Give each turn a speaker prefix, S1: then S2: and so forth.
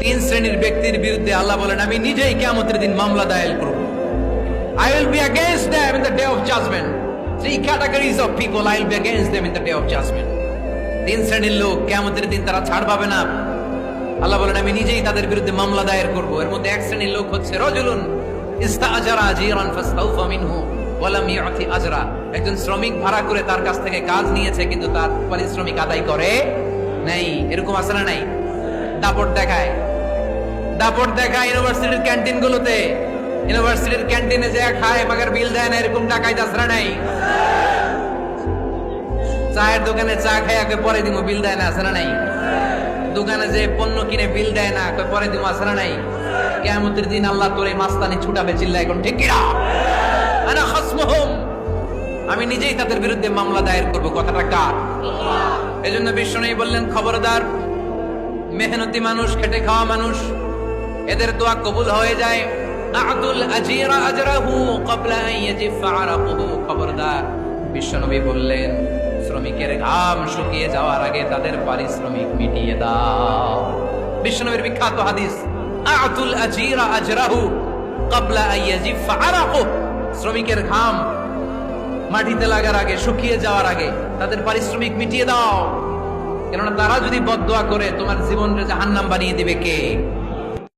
S1: তিন শ্রেণীর ব্যক্তির বিরুদ্ধে আল্লাহ বলেন আমি নিজেই কিয়ামতের দিন মামলা দায়ের করব। I will be against them in the day of judgment. Three categories of people I will be against them in the day of judgment. তিন শ্রেণীর লোক কিয়ামতের দিন তারা ছাড় পাবে না। আল্লাহ বলেন আমি নিজেই তাদের বিরুদ্ধে মামলা দায়ের করব। এর মধ্যে এক শ্রেণীর লোক হচ্ছে রাজুলুন ইস্তাআজারা আজীরান ফাস্তাওফা মিনহু ওয়া লাম ইউতি আজরা। একজন শ্রমিক ভাড়া করে তার কাছ থেকে কাজ নিয়েছে কিন্তু তার পারিশ্রমিক আদায় করে নাই। এরকম আছে না নাই? দাপট দেখায় ইউনিভার্সিটির ক্যান্টিন গুলোতে, ইউনিভার্সিটির ক্যান্টিনে যে খায় মাগার বিল দেয় না, এরকম টাকায় দাসরা নাই। চায়ের দোকানে চা খায় পরে দিমু বিল দেয় না, আছে না নাই? দোকানে যে পণ্য কিনে বিল দেয় না, পরে দিমু, আছে না নাই? কিয়ামতের দিন আল্লাহ তোর এই মাস্তানি ছুটাবে, চিল্লা এখন ঠিক কিনা? আনা খাসমুহুম, আমি নিজেই তাদের বিরুদ্ধে মামলা দায়ের করব। কথাটা কার? এজন্য বিশ্বনবী বললেন খবরদার, মেহনতি মানুষ, খেটে খাওয়া মানুষ, এদের দোয়া কবুল হয়ে যায়। আ'তুল আজীরা আজরাহু ক্বাবলা আন ইয়াজিফা আরাকুহু। খবরদার, বিশ্বনবী বললেন শ্রমিকের ঘাম শুকিয়ে যাওয়ার আগে তাদের পারিশ্রমিক মিটিয়ে দাও। বিশ্বনবীর বিখ্যাত হাদিস, আ'তুল আজীরা আজরাহু ক্বাবলা আন ইয়াজিফা আরাকুহু। শ্রমিকের ঘাম মাটিতে লাগার আগে, শুকিয়ে যাওয়ার আগে তাদের পারিশ্রমিক মিটিয়ে দাও। কেননা তারা যদি বদদোয়া করে তোমার জীবনকে জাহান্নাম বানিয়ে দিবে কে?